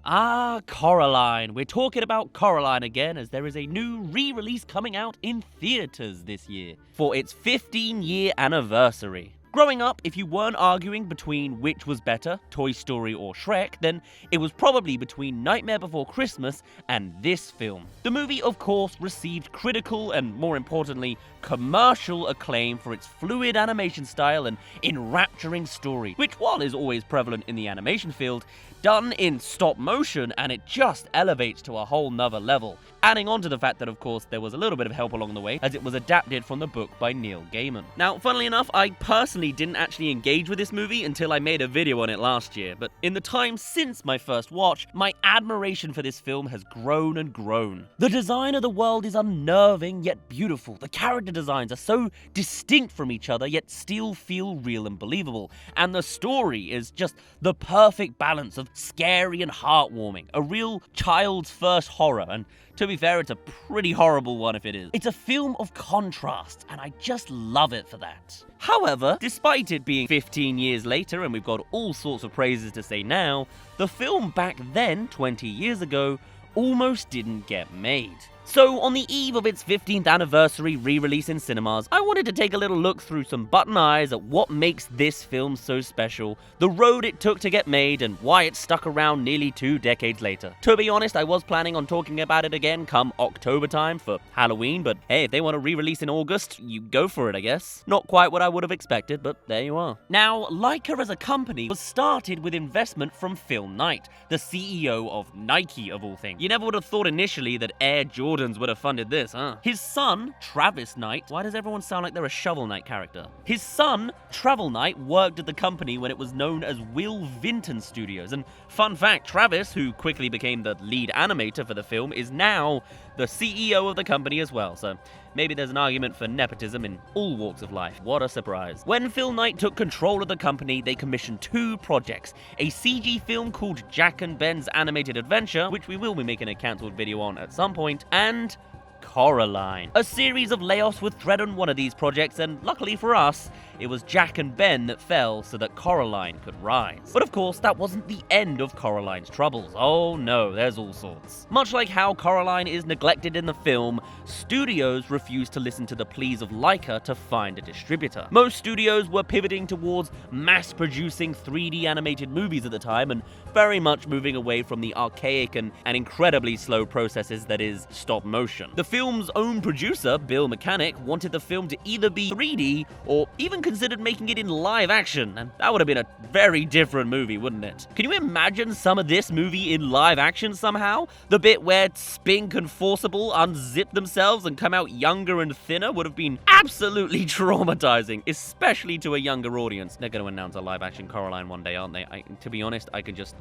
Ah, Coraline. We're talking about Coraline again as there is a new re-release coming out in theaters this year for its 15-year anniversary. Growing up, if you weren't arguing between which was better, Toy Story or Shrek, then it was probably between Nightmare Before Christmas and this film. The movie, of course, received critical and, more importantly, commercial acclaim for its fluid animation style and enrapturing story, which, while is always prevalent in the animation field, done in stop motion, and it just elevates to a whole nother level. Adding on to the fact that, of course, there was a little bit of help along the way, as it was adapted from the book by Neil Gaiman. Now, funnily enough, I personally didn't actually engage with this movie until I made a video on it last year, but in the time since my first watch, my admiration for this film has grown and grown. The design of the world is unnerving yet beautiful. The character designs are so distinct from each other yet still feel real and believable, and the story is just the perfect balance of scary and heartwarming, a real child's first horror, and to be fair, it's a pretty horrible one if it is. It's a film of contrast, and I just love it for that. However, despite it being 15 years later and we've got all sorts of praises to say now, the film back then, 20 years ago, almost didn't get made. So, on the eve of its 15th anniversary re-release in cinemas, I wanted to take a little look through some button eyes at what makes this film so special, the road it took to get made, and why it stuck around nearly 2 decades later. To be honest, I was planning on talking about it again come October time for Halloween, but hey, if they want to re-release in August, you go for it, I guess. Not quite what I would have expected, but there you are. Now, Laika as a company was started with investment from Phil Knight, the CEO of Nike of all things. You never would have thought initially that Air Jordan would have funded this, huh? His son, Travis Knight, why does everyone sound like they're a Shovel Knight character? His son, Travel Knight, worked at the company when it was known as Will Vinton Studios, and fun fact, Travis, who quickly became the lead animator for the film, is now the CEO of the company as well, so maybe there's an argument for nepotism in all walks of life. What a surprise. When Phil Knight took control of the company, they commissioned 2 projects, a CG film called Jack and Ben's Animated Adventure, which we will be making a cancelled video on at some point, and Coraline. A series of layoffs would threaten one of these projects, and luckily for us, it was Jack and Ben that fell so that Coraline could rise. But of course, that wasn't the end of Coraline's troubles. Oh no, there's all sorts. Much like how Coraline is neglected in the film, studios refused to listen to the pleas of Laika to find a distributor. Most studios were pivoting towards mass-producing 3D animated movies at the time, and very much moving away from the archaic and incredibly slow processes that is stop motion. The film's own producer, Bill Mechanic, wanted the film to either be 3D or even considered making it in live action, and that would have been a very different movie, wouldn't it? Can you imagine some of this movie in live action somehow? The bit where Spink and Forcible unzip themselves and come out younger and thinner would have been absolutely traumatizing, especially to a younger audience. They're going to announce a live action Coraline one day, aren't they? To be honest,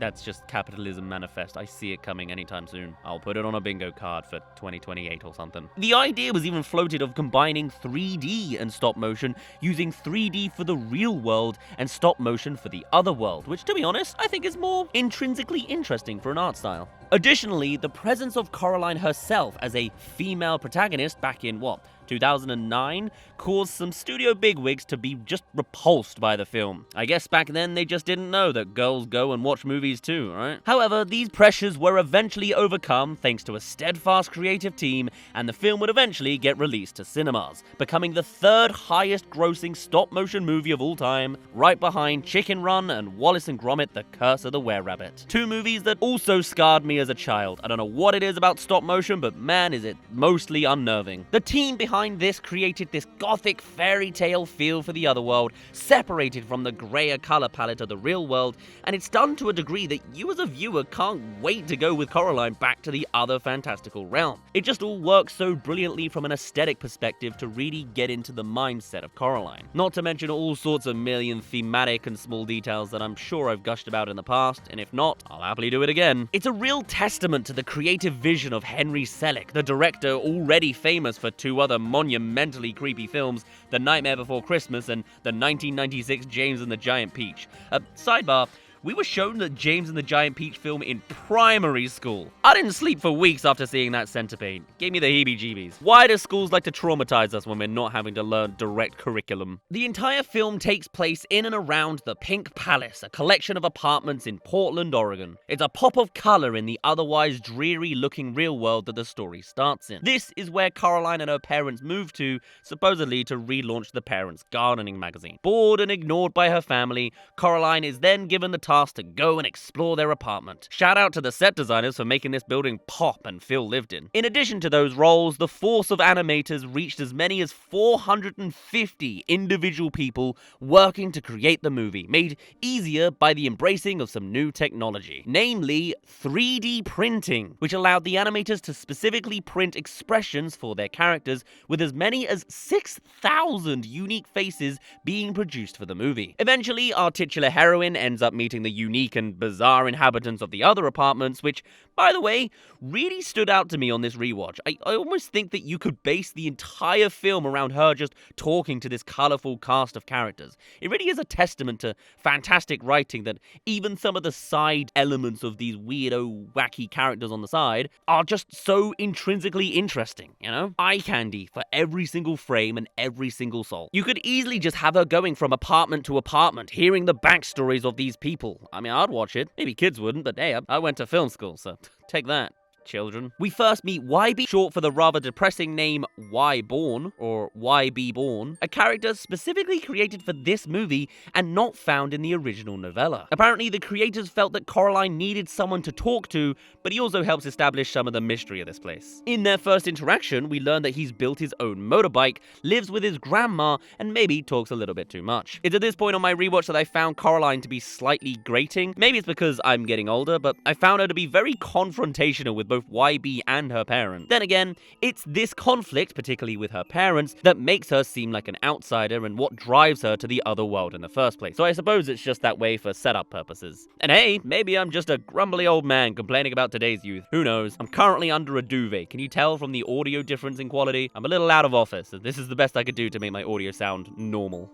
that's just capitalism manifest. I see it coming anytime soon. I'll put it on a bingo card for 2028 or something. The idea was even floated of combining 3D and stop motion, using 3D for the real world and stop motion for the other world, which, to be honest, I think is more intrinsically interesting for an art style. Additionally, the presence of Coraline herself as a female protagonist back in, 2009, caused some studio bigwigs to be just repulsed by the film. I guess back then they just didn't know that girls go and watch movies too, right? However, these pressures were eventually overcome thanks to a steadfast creative team, and the film would eventually get released to cinemas, becoming the 3rd highest grossing stop-motion movie of all time, right behind Chicken Run and Wallace and Gromit: The Curse of the Were-Rabbit. 2 movies that also scarred me as a child. I don't know what it is about stop motion, but man, is it mostly unnerving. The team behind this created this gothic fairy tale feel for the other world, separated from the grayer color palette of the real world, and it's done to a degree that you as a viewer can't wait to go with Coraline back to the other fantastical realm. It just all works so brilliantly from an aesthetic perspective to really get into the mindset of Coraline. Not to mention all sorts of million thematic and small details that I'm sure I've gushed about in the past, and if not, I'll happily do it again. It's a real testament to the creative vision of Henry Selick, the director already famous for 2 other monumentally creepy films, The Nightmare Before Christmas and the 1996 James and the Giant Peach. Sidebar, we were shown the James and the Giant Peach film in primary school. I didn't sleep for weeks after seeing that centipede. Gave me the heebie-jeebies. Why do schools like to traumatize us when we're not having to learn direct curriculum? The entire film takes place in and around the Pink Palace, a collection of apartments in Portland, Oregon. It's a pop of color in the otherwise dreary-looking real world that the story starts in. This is where Coraline and her parents moved to, supposedly to relaunch the Parents' Gardening magazine. Bored and ignored by her family, Coraline is then given the task to go and explore their apartment. Shout out to the set designers for making this building pop and feel lived in. In addition to those roles, the force of animators reached as many as 450 individual people working to create the movie, made easier by the embracing of some new technology, namely 3D printing, which allowed the animators to specifically print expressions for their characters, with as many as 6,000 unique faces being produced for the movie. Eventually, our titular heroine ends up meeting the unique and bizarre inhabitants of the other apartments, which, by the way, really stood out to me on this rewatch. I almost think that you could base the entire film around her just talking to this colourful cast of characters. It really is a testament to fantastic writing that even some of the side elements of these weirdo, wacky characters on the side are just so intrinsically interesting, you know? Eye candy for every single frame and every single soul. You could easily just have her going from apartment to apartment, hearing the backstories of these people. I mean, I'd watch it. Maybe kids wouldn't, but hey, I went to film school, so take that, children. We first meet YB, short for the rather depressing name Y Born, or YB Born, a character specifically created for this movie and not found in the original novella. Apparently, the creators felt that Coraline needed someone to talk to, but he also helps establish some of the mystery of this place. In their first interaction, we learn that he's built his own motorbike, lives with his grandma, and maybe talks a little bit too much. It's at this point on my rewatch that I found Coraline to be slightly grating. Maybe it's because I'm getting older, but I found her to be very confrontational with both YB and her parents. Then again, it's this conflict, particularly with her parents, that makes her seem like an outsider and what drives her to the other world in the first place. So I suppose it's just that way for setup purposes. And hey, maybe I'm just a grumbly old man complaining about today's youth. Who knows? I'm currently under a duvet. Can you tell from the audio difference in quality? I'm a little out of office, and this is the best I could do to make my audio sound normal.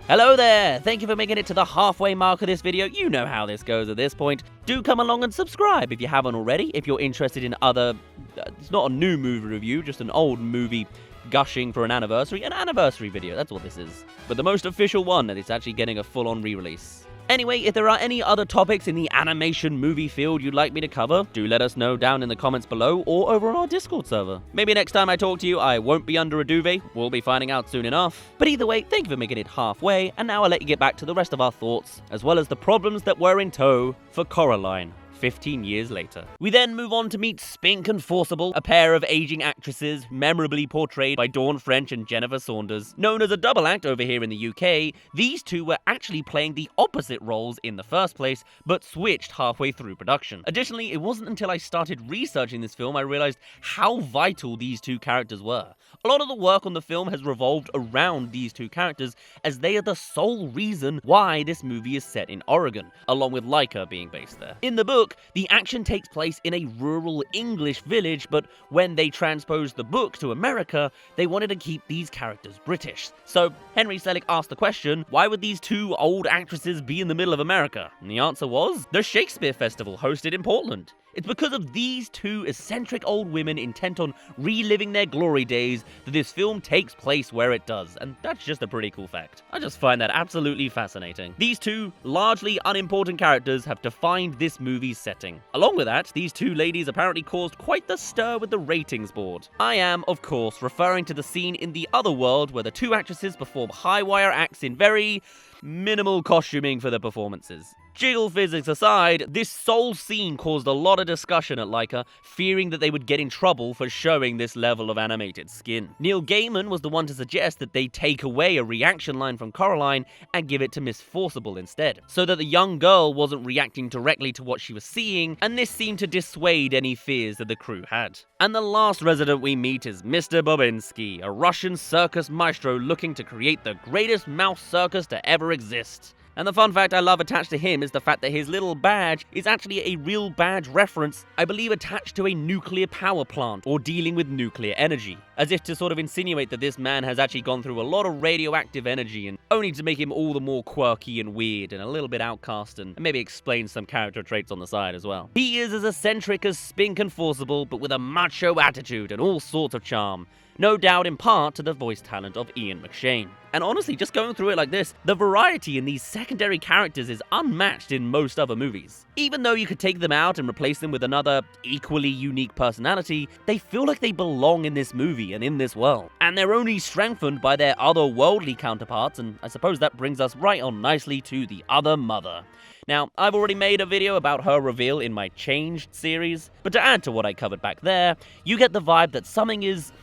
Hello there! Thank you for making it to the halfway mark of this video. You know how this goes at this point. Do come along and subscribe if you haven't already. If you're interested in other... it's not a new movie review, just an old movie gushing for an anniversary video. That's what this is. But the most official one that it's actually getting a full-on re-release. Anyway, if there are any other topics in the animation movie field you'd like me to cover, do let us know down in the comments below or over on our Discord server. Maybe next time I talk to you, I won't be under a duvet. We'll be finding out soon enough. But either way, thank you for making it halfway, and now I'll let you get back to the rest of our thoughts, as well as the problems that were in tow for Coraline. 15 years later. We then move on to meet Spink and Forcible, a pair of aging actresses memorably portrayed by Dawn French and Jennifer Saunders. Known as a double act over here in the UK, these two were actually playing the opposite roles in the first place, but switched halfway through production. Additionally, it wasn't until I started researching this film I realized how vital these two characters were. A lot of the work on the film has revolved around these two characters, as they are the sole reason why this movie is set in Oregon, along with Laika being based there. In the book, the action takes place in a rural English village, but when they transposed the book to America, they wanted to keep these characters British. So Henry Selick asked the question, why would these two old actresses be in the middle of America? And the answer was, the Shakespeare Festival hosted in Portland. It's because of these two eccentric old women intent on reliving their glory days that this film takes place where it does, and that's just a pretty cool fact. I just find that absolutely fascinating. These two largely unimportant characters have defined this movie's setting. Along with that, these two ladies apparently caused quite the stir with the ratings board. I am, of course, referring to the scene in The Other World where the two actresses perform high-wire acts in very minimal costuming for their performances. Jiggle physics aside, this sole scene caused a lot of discussion at Laika, fearing that they would get in trouble for showing this level of animated skin. Neil Gaiman was the one to suggest that they take away a reaction line from Coraline and give it to Miss Forcible instead, so that the young girl wasn't reacting directly to what she was seeing, and this seemed to dissuade any fears that the crew had. And the last resident we meet is Mr. Bobinsky, a Russian circus maestro looking to create the greatest mouse circus to ever exist. And the fun fact I love attached to him is the fact that his little badge is actually a real badge reference, I believe attached to a nuclear power plant or dealing with nuclear energy, as if to sort of insinuate that this man has actually gone through a lot of radioactive energy, and only to make him all the more quirky and weird and a little bit outcast, and maybe explain some character traits on the side as well. He is as eccentric as Spink and Forcible, but with a macho attitude and all sorts of charm. No doubt in part to the voice talent of Ian McShane. And honestly, just going through it like this, the variety in these secondary characters is unmatched in most other movies. Even though you could take them out and replace them with another equally unique personality, they feel like they belong in this movie and in this world. And they're only strengthened by their otherworldly counterparts, and I suppose that brings us right on nicely to the other mother. Now, I've already made a video about her reveal in my Changed series, but to add to what I covered back there, you get the vibe that something is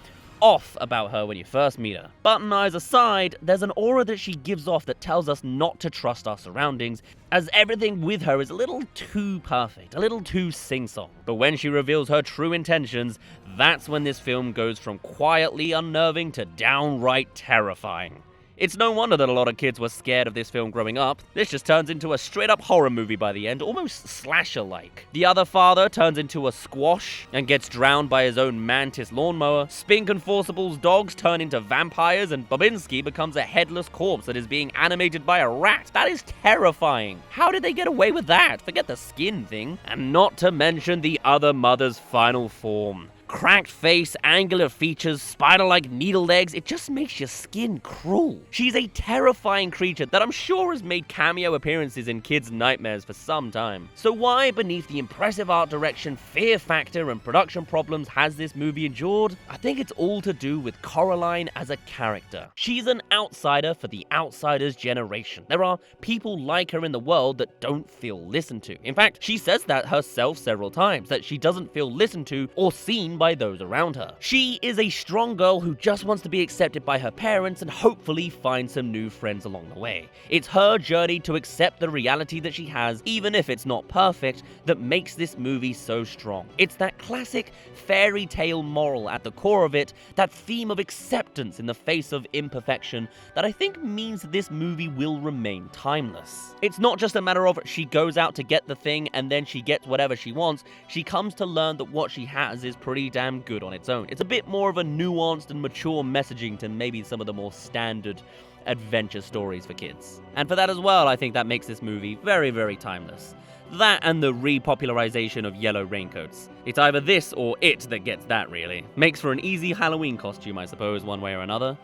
off about her when you first meet her. Button eyes aside, there's an aura that she gives off that tells us not to trust our surroundings, as everything with her is a little too perfect, a little too sing-song. But when she reveals her true intentions, that's when this film goes from quietly unnerving to downright terrifying. It's no wonder that a lot of kids were scared of this film growing up. This just turns into a straight-up horror movie by the end, almost slasher-like. The other father turns into a squash and gets drowned by his own mantis lawnmower. Spink and Forcible's dogs turn into vampires, and Bobinski becomes a headless corpse that is being animated by a rat. That is terrifying. How did they get away with that? Forget the skin thing. And not to mention the other mother's final form. Cracked face, angular features, spider-like needle legs, it just makes your skin crawl. She's a terrifying creature that I'm sure has made cameo appearances in kids' nightmares for some time. So why, beneath the impressive art direction, fear factor, and production problems, has this movie endured? I think it's all to do with Coraline as a character. She's an outsider for the outsider's generation. There are people like her in the world that don't feel listened to. In fact, she says that herself several times, that she doesn't feel listened to or seen by those around her. She is a strong girl who just wants to be accepted by her parents and hopefully find some new friends along the way. It's her journey to accept the reality that she has, even if it's not perfect, that makes this movie so strong. It's that classic fairy tale moral at the core of it, that theme of acceptance in the face of imperfection, that I think means this movie will remain timeless. It's not just a matter of she goes out to get the thing and then she gets whatever she wants. She comes to learn that what she has is pretty damn good on its own. It's a bit more of a nuanced and mature messaging to maybe some of the more standard adventure stories for kids. And for that as well, I think that makes this movie very, very timeless. That and the repopularization of yellow raincoats. It's either this or it that gets that, really. Makes for an easy Halloween costume, I suppose, one way or another.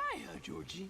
Hiya, Georgie.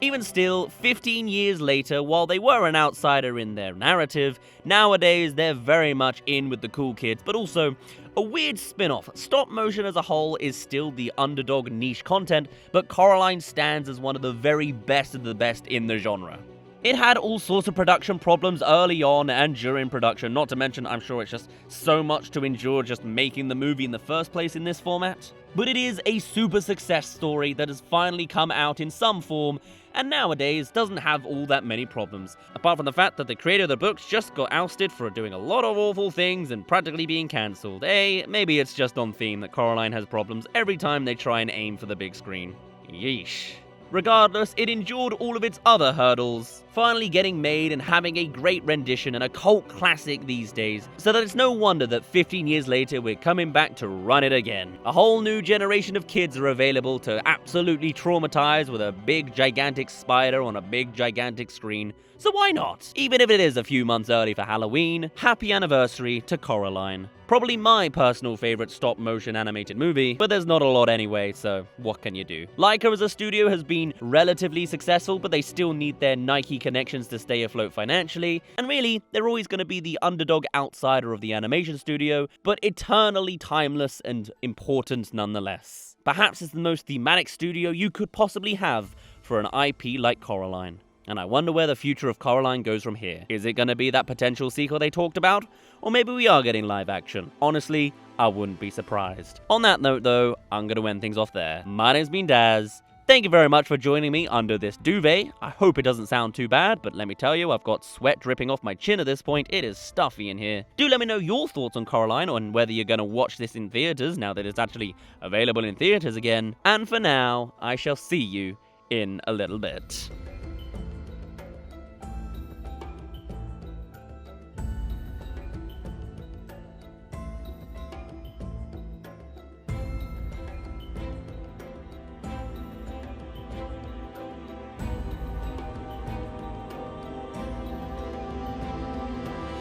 Even still, 15 years later, while they were an outsider in their narrative, nowadays they're very much in with the cool kids, but also a weird spin-off. Stop motion as a whole is still the underdog niche content, but Coraline stands as one of the very best of the best in the genre. It had all sorts of production problems early on and during production, not to mention I'm sure it's just so much to endure just making the movie in the first place in this format. But it is a super success story that has finally come out in some form, and nowadays doesn't have all that many problems, apart from the fact that the creator of the books just got ousted for doing a lot of awful things and practically being cancelled. Maybe it's just on theme that Coraline has problems every time they try and aim for the big screen. Yeesh. Regardless, it endured all of its other hurdles, finally getting made and having a great rendition and a cult classic these days, so that it's no wonder that 15 years later we're coming back to run it again. A whole new generation of kids are available to absolutely traumatize with a big gigantic spider on a big gigantic screen, so why not? Even if it is a few months early for Halloween, happy anniversary to Coraline. Probably my personal favorite stop-motion animated movie, but there's not a lot anyway, so what can you do? Laika as a studio has been relatively successful, but they still need their Nike connections to stay afloat financially, and really, they're always going to be the underdog outsider of the animation studio, but eternally timeless and important nonetheless. Perhaps it's the most thematic studio you could possibly have for an IP like Coraline. And I wonder where the future of Coraline goes from here. Is it going to be that potential sequel they talked about? Or maybe we are getting live action. Honestly, I wouldn't be surprised. On that note though, I'm going to end things off there. My name's been Daz. Thank you very much for joining me under this duvet. I hope it doesn't sound too bad, but let me tell you, I've got sweat dripping off my chin at this point. It is stuffy in here. Do let me know your thoughts on Coraline, and whether you're going to watch this in theaters now that it's actually available in theaters again. And for now, I shall see you in a little bit.